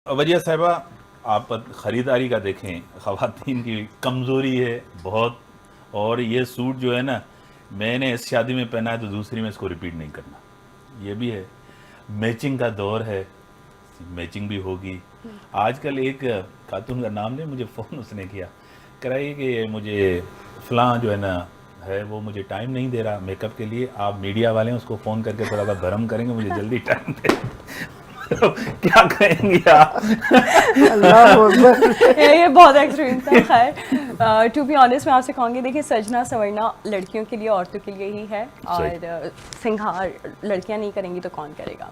وجیہ صاحبہ آپ خریداری کا دیکھیں، خواتین کی کمزوری ہے بہت. اور یہ سوٹ جو ہے نا، میں نے اس شادی میں پہنا ہے تو دوسری میں اس کو ریپیٹ نہیں کرنا. یہ بھی ہے، میچنگ کا دور ہے، میچنگ بھی ہوگی. آج کل ایک خاتون کا نام نہیں، مجھے فون اس نے کیا کرائی کہ مجھے فلاں جو ہے نا ہے، وہ مجھے ٹائم نہیں دے رہا میک اپ کے لیے. آپ میڈیا والے ہیں، اس کو فون کر کے تھوڑا سا بھرم کریں گے، مجھے جلدی ٹائم دے. کیا کہیں گے آپ؟ اللہ اکبر. یہ بہت ایکسٹریم تھا. خیر ٹو بی آنیسٹ میں آپ سے کہوں گی، دیکھیے سجنا سنورنا لڑکیوں کے لیے، عورتوں کے لیے ہی ہے. اور سنگھار لڑکیاں نہیں کریں گی تو کون کرے گا.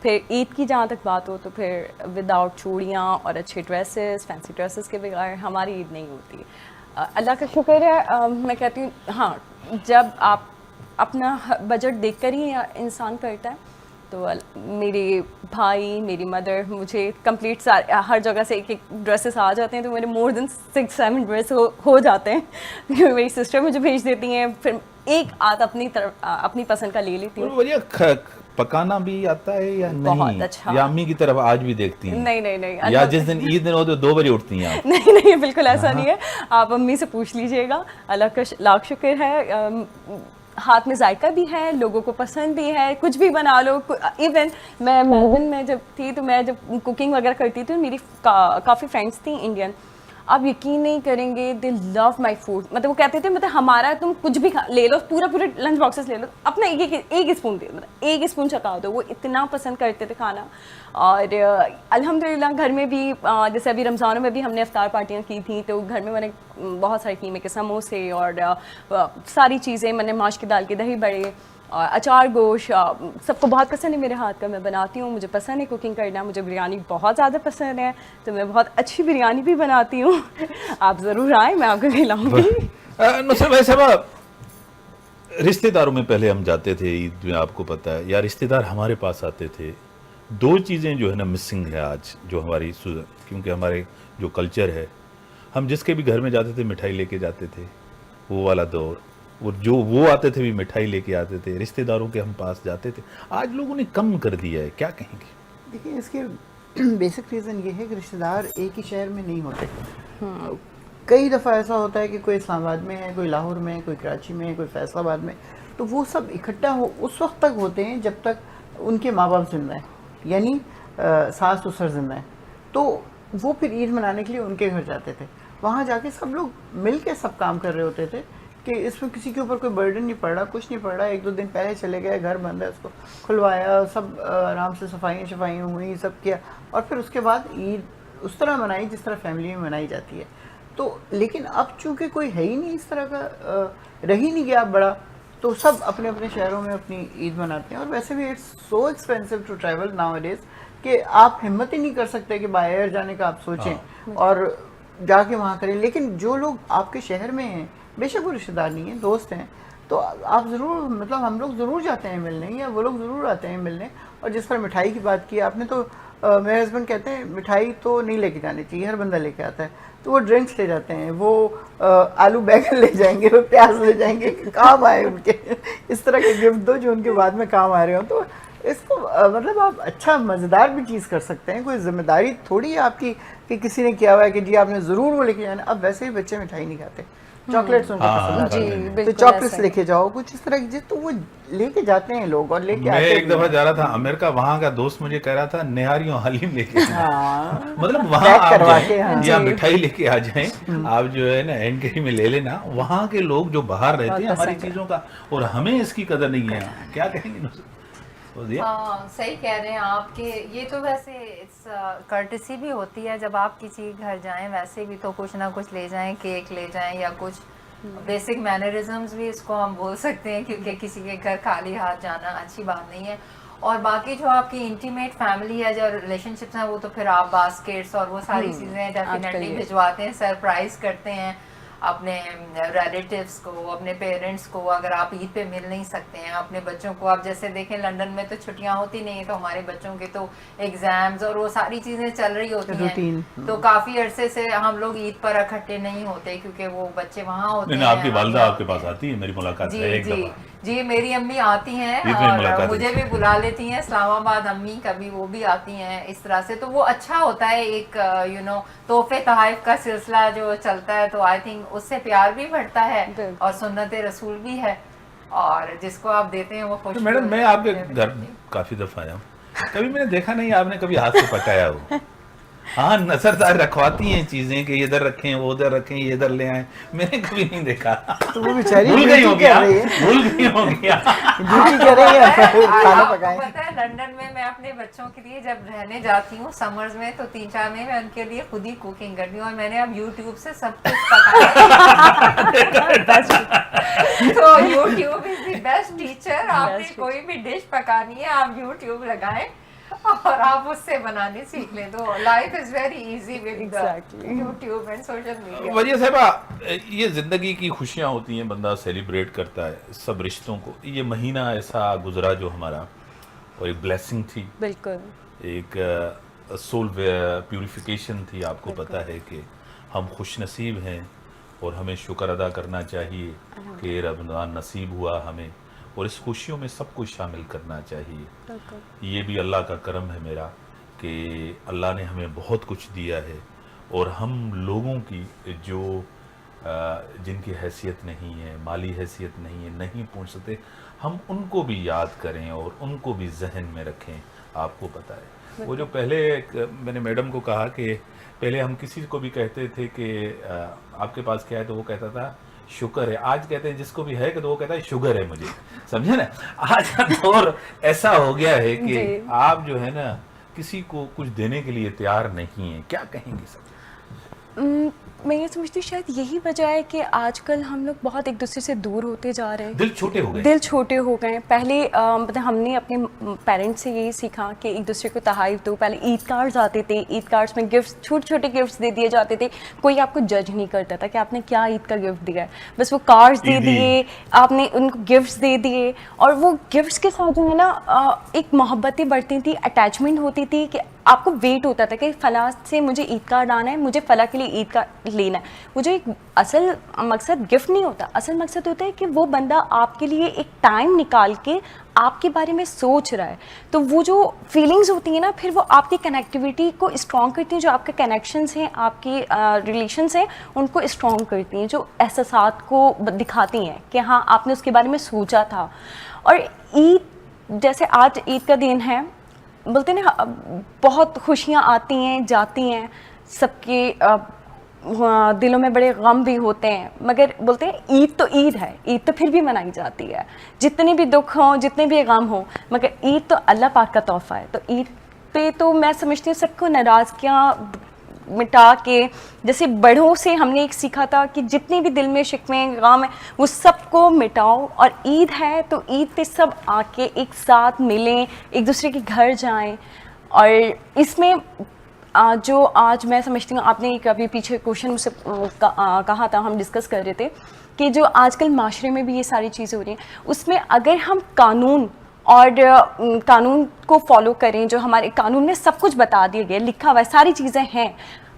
پھر عید کی جہاں تک بات ہو تو پھر ود آؤٹ چوڑیاں اور اچھے ڈریسز، فینسی ڈریسز کے بغیر ہماری عید نہیں ہوتی. اللہ کا شکر ہے. میں کہتی ہوں ہاں، جب آپ اپنا بجٹ دیکھ کر ہی انسان کرتا ہے. تو میرے بھائی، میری مدر، مجھے کمپلیٹ ہر جگہ سے ایک ایک ڈریسز آ جاتے ہیں. تو میرے مور دین 6-7 ڈریس ہو جاتے ہیں. میری سسٹر مجھے بھیج دیتی ہیں، پھر ایک آدھ اپنی طرف اپنی پسند کا لے لیتی ہوں. وجہ پکانا بھی آتا ہے یا بہت نہیں؟ اچھا. یا امی کی طرف آج بھی دیکھتی ہیں؟ نہیں یا جس دن عید دن ہو تو 2 بجے اٹھتی ہیں آپ؟ نہیں بالکل ایسا نہیں ہے. آپ امی سے پوچھ لیجئے گا. اللہ کا لاکھ شکر ہے، ہاتھ میں ذائقہ بھی ہے، لوگوں کو پسند بھی ہے. کچھ بھی بنا لو. ایون میں میلبرن میں جب تھی تو میں جب کوکنگ وغیرہ کرتی تھی، میری کافی فرینڈس تھیں انڈین. آپ یقین نہیں کریں گے، دے لو مائی فوڈ. مطلب وہ کہتے تھے مطلب ہمارا تم کچھ بھی لے لو، پورے لنچ باکسز لے لو، اپنا ایک اسپون دے، مطلب ایک اسپون چکا دو. وہ اتنا پسند کرتے تھے کھانا. اور الحمدللہ گھر میں بھی جیسے ابھی رمضانوں میں بھی ہم نے افطار پارٹیاں کی تھیں، تو گھر میں نے بہت سارے قیمے کے سموسے اور ساری چیزیں، میں نے ماش کی دال کے دہی بڑے اور اچار گوشت. سب کو بہت پسند ہے میرے ہاتھ کا، میں بناتی ہوں. مجھے پسند ہے کوکنگ کرنا، مجھے بریانی بہت زیادہ پسند ہے، تو میں بہت اچھی بریانی بھی بناتی ہوں. آپ ضرور آئیں، میں آپ کو کھلاؤں گی. نصرت بھائی صاحب، رشتہ داروں میں پہلے ہم جاتے تھے عید میں، آپ کو پتہ ہے، یا رشتہ دار ہمارے پاس آتے تھے. 2 چیزیں جو ہے نا مسنگ ہے آج، جو ہماری کیونکہ ہمارے جو کلچر ہے، ہم جس کے بھی گھر میں جاتے تھے مٹھائی لے کے جاتے تھے. وہ والا دور، وہ آتے تھے بھی مٹھائی لے کے آتے تھے، رشتہ داروں کے ہم پاس جاتے تھے. آج لوگوں نے کم کر دیا ہے، کیا کہیں گے؟ دیکھیے اس کے بیسک ریزن یہ ہے کہ رشتہ دار ایک ہی شہر میں نہیں ہوتے. کئی دفعہ ایسا ہوتا ہے کہ کوئی اسلام آباد میں ہے، کوئی لاہور میں ہے، کوئی کراچی میں ہے، کوئی فیصل آباد میں. تو وہ سب اکٹھا اس وقت تک ہوتے ہیں جب تک ان کے ماں باپ زندہ ہیں، یعنی ساس سسر زندہ ہیں. تو وہ پھر عید منانے کے لیے ان کے گھر جاتے تھے. وہاں جا کے سب لوگ مل کے سب کام کر رہے ہوتے تھے کہ اس میں کسی کے اوپر کوئی برڈن نہیں پڑ رہا، کچھ نہیں پڑ رہا. 1-2 دن پہلے چلے گئے، گھر بند ہے، اس کو کھلوایا، سب آرام سے صفائیاں ہوئیں، سب کیا. اور پھر اس کے بعد عید اس طرح منائی جس طرح فیملی میں منائی جاتی ہے. تو لیکن اب چونکہ کوئی ہے ہی نہیں اس طرح کا، رہ ہی نہیں گیا بڑا، تو سب اپنے اپنے شہروں میں اپنی عید مناتے ہیں. اور ویسے بھی it's so expensive to travel nowadays کہ آپ ہمت ہی نہیں کر سکتے کہ بائی ایئر جانے کا آپ سوچیں اور جا کے وہاں کریں. لیکن جو لوگ آپ کے شہر میں ہیں، بے شک وہ رشتہ دار نہیں ہیں، دوست ہیں، تو آپ ضرور، مطلب ہم لوگ ضرور جاتے ہیں ملنے، یا وہ لوگ ضرور آتے ہیں ملنے. اور جس پر مٹھائی کی بات کی آپ نے، تو میرے ہسبینڈ کہتے ہیں مٹھائی تو نہیں لے کے جانی چاہیے، ہر بندہ لے کے آتا ہے. تو وہ ڈرنکس لے جاتے ہیں، وہ آلو بیگن لے جائیں گے، وہ پیاز لے جائیں گے کہ کام آئے ان کے. اس طرح کے گفٹ دو جو ان کے بعد میں کام آ رہے ہوں. تو اس کو مطلب آپ اچھا مزیدار بھی چیز کر سکتے ہیں. کوئی ذمہ داری تھوڑی ہے آپ کی کہ کسی نے کیا ہوا ہے کہ جی آپ نے ضرور وہ لے کے جانا. اب ویسے ہی بچے مٹھائی نہیں کھاتے، چاکلیٹس ان کو پسند آتی ہیں، تو چاکلیٹس لے کے جاؤ، کچھ اس طرح کی. تو وہ لے کے جاتے ہیں لوگ اور لے کے میں آتے ایک بھی دفعہ ہیں. جا رہا تھا امریکہ، وہاں کا دوست مجھے کہہ رہا تھا نہاریوں حلیم لے کے ہاں، مطلب وہاں پیک آپ کروا کے. جائیں یا مٹھائی لے کے آ جائیں، آپ جو ہے نا اینکری میں لے لینا. وہاں کے لوگ جو باہر رہتے ہیں ہماری چیزوں کا، اور ہمیں اس کی قدر نہیں ہے. کیا کہیں گے؟ ہاں صحیح کہہ رہے ہیں آپ کہ یہ تو ویسے کرٹسی بھی ہوتی ہے جب آپ کسی گھر جائیں. ویسے بھی تو کچھ نہ کچھ لے جائیں، کیک لے جائیں یا کچھ بیسک مینرزمز بھی اس کو ہم بول سکتے ہیں، کیونکہ کسی کے گھر خالی ہاتھ جانا اچھی بات نہیں ہے. اور باقی جو آپ کی انٹیمیٹ فیملی ہے، جو ریلیشن شپس ہیں، وہ تو پھر آپ باسکٹس اور وہ ساری چیزیں ڈیفینیٹلی بھجواتے ہیں، سرپرائز کرتے ہیں. اپنے ریلیٹیوز کو, اپنے پیرنٹس کو, اگر آپ عید پہ مل نہیں سکتے ہیں اپنے بچوں کو, آپ جیسے دیکھیں لنڈن میں تو چھٹیاں ہوتی نہیں ہیں, تو ہمارے بچوں کے تو ایگزامز اور وہ ساری چیزیں چل رہی ہوتی ہیں, تو کافی عرصے سے ہم لوگ عید پر اکٹھے نہیں ہوتے کیونکہ وہ بچے وہاں ہوتے ہیں. آپ کی والدہ آپ کے پاس آتی ہے, میری ملاقات ہے ایک دفعہ. جی میری امی آتی ہیں اور مجھے بھی بلا لیتی ہیں, اسلام آباد امی کبھی وہ بھی آتی ہیں اس طرح سے, تو وہ اچھا ہوتا ہے ایک تحفے تحائف کا سلسلہ جو چلتا ہے, تو آئی تھنک اس سے پیار بھی بڑھتا ہے اور سنت رسول بھی ہے, اور جس کو آپ دیتے ہیں وہ خوش. میڈم میں آپ کے گھر کافی دفعہ آیا ہوں, کبھی میں نے دیکھا نہیں آپ نے کبھی ہاتھ سے پکایا ہو. ہاں نظردار رکھواتی ہیں چیزیں کہ ادھر رکھیں وہ ادھر رکھیں یہ ادھر لے آئیں, میں نے کبھی نہیں دیکھا. تو وہ بیچاری بھول گئی ہو گیا, بھول گئی ہو گیا ڈیوٹی کر رہی ہے کھانا پکائیں. پتہ ہے لنڈن میں اپنے بچوں کے لیے جب رہنے جاتی ہوں سمرز میں, تو 3-4 مہینے میں ان کے لیے خود ہی کوکنگ کرتی ہوں, اور میں نے اب یوٹیوب سے سب کچھ پکایا. تو YouTube is the best teacher. آپ نے کوئی بھی ڈش پکانی ہے آپ یوٹیوب لگائیں اور آپ اس سے بنانے سیکھ لیں, تو life is very easy with YouTube and social media. وجہ صاحبہ یہ زندگی کی خوشیاں ہوتی ہیں, بندہ سیلیبریٹ کرتا ہے سب رشتوں کو. یہ مہینہ ایسا گزرا جو ہمارا, اور ایک بلیسنگ تھی, بالکل ایک سول پیوریفیکیشن تھی. آپ کو پتہ ہے کہ ہم خوش نصیب ہیں اور ہمیں شکر ادا کرنا چاہیے کہ رمضان نصیب ہوا ہمیں, اور اس خوشیوں میں سب کچھ شامل کرنا چاہیے. یہ بھی اللہ کا کرم ہے میرا کہ اللہ نے ہمیں بہت کچھ دیا ہے, اور ہم لوگوں کی جو جن کی حیثیت نہیں ہے, مالی حیثیت نہیں ہے, نہیں پہنچ سکتے, ہم ان کو بھی یاد کریں اور ان کو بھی ذہن میں رکھیں. آپ کو پتہ ہے وہ جو پہلے میں نے میڈم کو کہا کہ پہلے ہم کسی کو بھی کہتے تھے کہ آپ کے پاس کیا ہے, تو وہ کہتا تھا شکر ہے. آج کہتے ہیں جس کو بھی ہے کہ تو وہ کہتا ہے شوگر ہے مجھے, سمجھے نا. آج کا دور ایسا ہو گیا ہے کہ آپ جو ہے نا کسی کو کچھ دینے کے لیے تیار نہیں ہیں. کیا کہیں گے سب؟ میں یہ سمجھتی ہوں شاید یہی وجہ ہے کہ آج کل ہم لوگ بہت ایک دوسرے سے دور ہوتے جا رہے ہیں, دل چھوٹے ہو گئے, دل چھوٹے ہو گئے. پہلے مطلب ہم نے اپنے پیرنٹس سے یہی سیکھا کہ ایک دوسرے کو تحائف دو. پہلے عید کارڈز آتے تھے, عید کارڈز میں گفٹس چھوٹے چھوٹے گفٹس دے دیے جاتے تھے. کوئی آپ کو جج نہیں کرتا تھا کہ آپ نے کیا عید کا گفٹ دیا ہے, بس وہ کارڈز دے دیے, آپ نے ان کو گفٹس دے دیے, اور وہ گفٹس کے ساتھ جو ہے نا ایک محبتیں بڑھتی تھیں, اٹیچمنٹ ہوتی تھی کہ آپ کو ویٹ ہوتا تھا کہ فلاں سے مجھے عید کارڈ آنا ہے, مجھے فلاں کے لیے عید کارڈ لینا ہے. وہ جو ایک اصل مقصد گفٹ نہیں ہوتا, اصل مقصد ہوتا ہے کہ وہ بندہ آپ کے لیے ایک ٹائم نکال کے آپ کے بارے میں سوچ رہا ہے. تو وہ جو فیلنگز ہوتی ہیں نا, پھر وہ آپ کی کنیکٹیوٹی کو اسٹرانگ کرتی ہیں. جو آپ کے کنیکشنز ہیں, آپ کی ریلیشنز ہیں, ان کو اسٹرانگ کرتی ہیں, جو احساسات کو دکھاتی ہیں کہ ہاں آپ نے اس کے بارے میں سوچا تھا. اور عید جیسے آج عید کا دن ہے, بولتے ہیں نا بہت خوشیاں آتی ہیں جاتی ہیں, سب کے دلوں میں بڑے غم بھی ہوتے ہیں, مگر بولتے ہیں عید تو عید ہے, عید تو پھر بھی منائی جاتی ہے. جتنے بھی دکھ ہوں, جتنے بھی غم ہوں, مگر عید تو اللہ پاک کا تحفہ ہے. تو عید پہ تو میں سمجھتی ہوں سب کو ناراضگیاں مٹا کے, جیسے بڑوں سے ہم نے ایک سیکھا تھا کہ جتنے بھی دل میں شکوے غم ہیں وہ سب کو مٹاؤ, اور عید ہے تو عید پہ سب آ کے ایک ساتھ ملیں, ایک دوسرے کے گھر جائیں. اور اس میں جو آج میں سمجھتی ہوں, آپ نے ایک ابھی پیچھے کوشچن مجھ سے کہا تھا, ہم ڈسکس کر رہے تھے کہ جو آج کل معاشرے میں بھی یہ ساری چیزیں ہو رہی ہیں, اس میں اگر ہم قانون اور قانون کو فالو کریں, جو ہمارے قانون میں سب کچھ بتا دیا گیا, لکھا ہوا ہے, ساری چیزیں ہیں,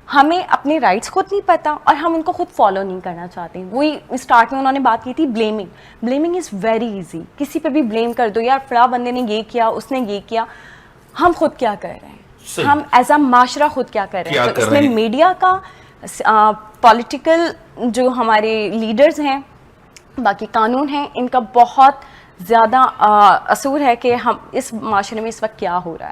ہمیں اپنے رائٹس خود نہیں پتہ اور ہم ان کو خود فالو نہیں کرنا چاہتے. وہی اسٹارٹ میں انہوں نے بات کی تھی blaming. Blaming is very easy, کسی پہ بھی بلیم کر دو, یار فلاں بندے نے یہ کیا, اس نے یہ کیا. ہم خود کیا کر رہے ہیں, ہم ایز اے معاشرہ خود کیا کر رہے ہیں. تو اس میں میڈیا کا, پولیٹیکل جو ہمارے لیڈرز ہیں, باقی قانون ہیں, ان کا بہت زیادہ اثر ہے کہ ہم اس معاشرے میں اس وقت کیا ہو رہا ہے.